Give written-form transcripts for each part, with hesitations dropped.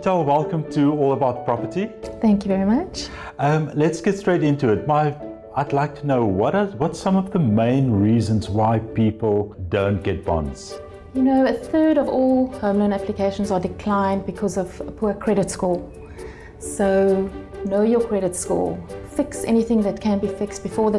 Chantal, welcome to All About Property. Thank you very much. Let's get straight into it. I'd like to know what's some of the main reasons why people don't get bonds? You know, a third of all home loan applications are declined because of a poor credit score. So know your credit score. Fix anything that can be fixed before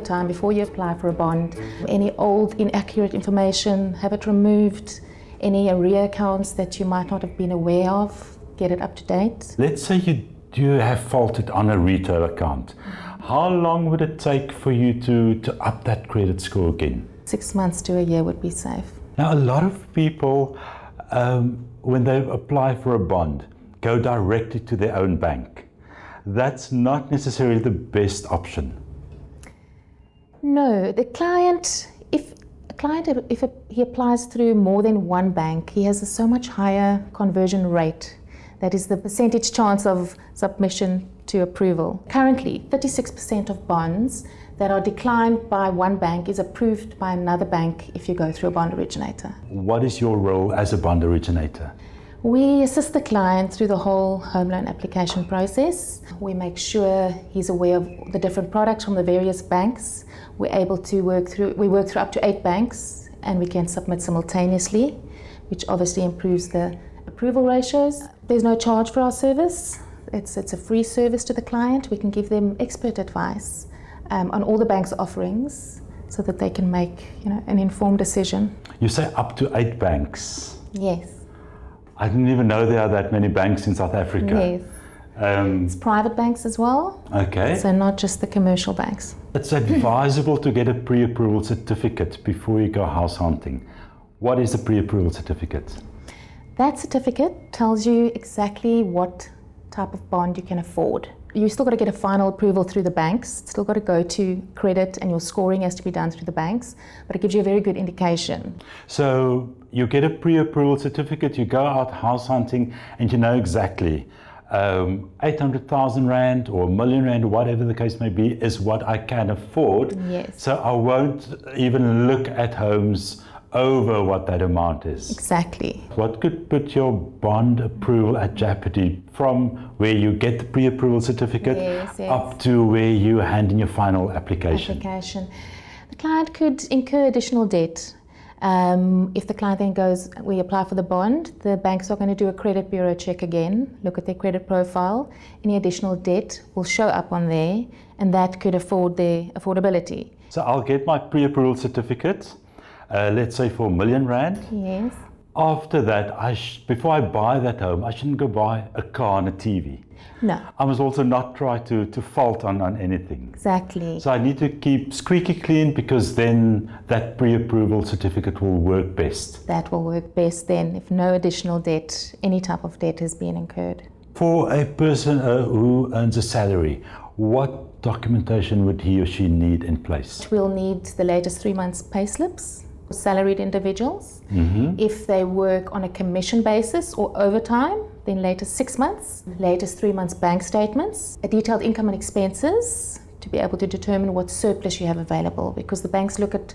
you apply for a bond. Any old inaccurate information, have it removed. Any arrear accounts that you might not have been aware of, get it up to date. Let's say you do have faulted on a retail account. How long would it take for you to up that credit score again? 6 months to a year would be safe. Now, a lot of people, when they apply for a bond, go directly to their own bank. That's not necessarily the best option. No, the client, if he applies through more than one bank, he has a so much higher conversion rate. That is the percentage chance of submission to approval. Currently, 36% of bonds that are declined by one bank is approved by another bank if you go through a bond originator. What is your role as a bond originator? We assist the client through the whole home loan application process. We make sure he's aware of the different products from the various banks. We work through up to 8 banks, and we can submit simultaneously, which obviously improves the approval ratios. There's no charge for our service. It's a free service to the client. We can give them expert advice on all the bank's offerings so that they can make an informed decision. You say up to 8 banks? Yes. I didn't even know there are that many banks in South Africa. Yes. It's private banks as well. Okay. So not just the commercial banks. It's advisable to get a pre-approval certificate before you go house hunting. What is a pre-approval certificate? That certificate tells you exactly what type of bond you can afford. You still got to get a final approval through the banks. It's still got to go to credit, and your scoring has to be done through the banks, but it gives you a very good indication. So you get a pre-approval certificate, you go out house hunting, and you know exactly 800,000 Rand or R1 million, whatever the case may be, is what I can afford. Yes. So I won't even look at homes over what that amount is. Exactly. What could put your bond approval at jeopardy from where you get the pre-approval certificate up to where you hand in your final application? The client could incur additional debt. If the client then goes, we apply for the bond, the banks are going to do a credit bureau check again, look at their credit profile. Any additional debt will show up on there, and that could afford their affordability. So I'll get my pre-approval certificate. Let's say for R1 million. Yes. After that, before I buy that home, I shouldn't go buy a car and a TV. No. I must also not try to fault on anything. Exactly. So I need to keep squeaky clean, because then that pre-approval certificate will work best. That will work best then if no additional debt, any type of debt has been incurred. For a person who earns a salary, what documentation would he or she need in place? We'll need the latest 3 months pay slips. Salaried individuals. Mm-hmm. If they work on a commission basis or overtime, then latest 6 months, latest 3 months bank statements, a detailed income and expenses to be able to determine what surplus you have available, because the banks look at,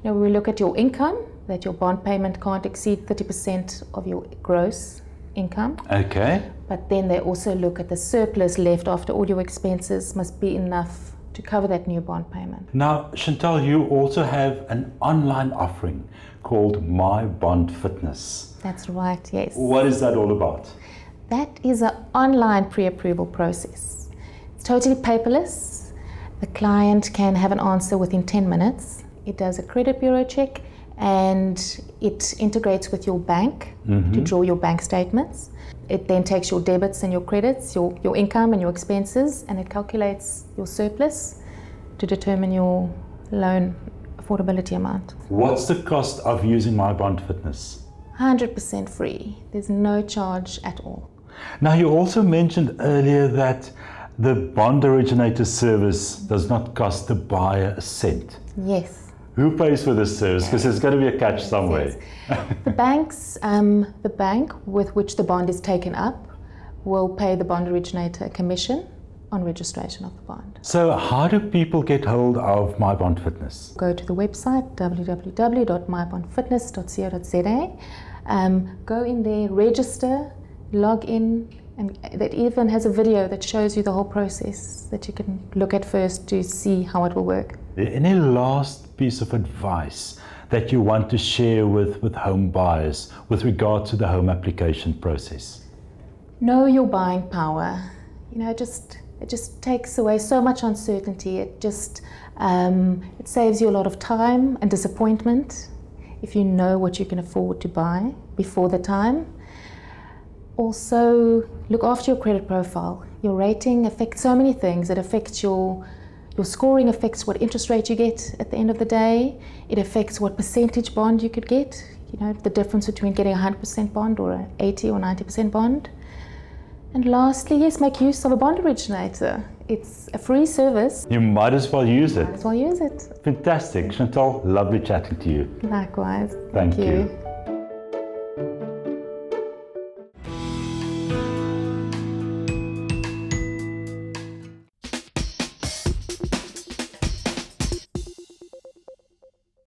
we look at your income, that your bond payment can't exceed 30% of your gross income. Okay. But then they also look at the surplus left after all your expenses must be enough to cover that new bond payment. Now, Chantal, you also have an online offering called My Bond Fitness. That's right, yes. What is that all about? That is an online pre-approval process. It's totally paperless. The client can have an answer within 10 minutes. It does a credit bureau check, and it integrates with your bank to draw your bank statements. It then takes your debits and your credits, your income and your expenses, and it calculates your surplus to determine your loan affordability amount. What's the cost of using My Bond Fitness? 100% free. There's no charge at all. Now, you also mentioned earlier that the bond originator service does not cost the buyer a cent. Yes. Who pays for this service? Because there's got to be a catch somewhere. The bank with which the bond is taken up will pay the bond originator a commission on registration of the bond. So how do people get hold of My Bond Fitness? Go to the website www.mybondfitness.co.za. Go in there, register, log in, and that even has a video that shows you the whole process that you can look at first to see how it will work. Any last piece of advice that you want to share with home buyers with regard to the home application process? Know your buying power. You know, it just takes away so much uncertainty. It saves you a lot of time and disappointment if you know what you can afford to buy before the time. Also, look after your credit profile. Your rating affects so many things. It affects your scoring, affects what interest rate you get at the end of the day. It affects what percentage bond you could get. You know, the difference between getting a 100% bond or an 80 or 90% bond. And lastly, yes, make use of a bond originator. It's a free service. You might as well use it. Might as well use it. Fantastic. Chantal, lovely chatting to you. Likewise. Thank you.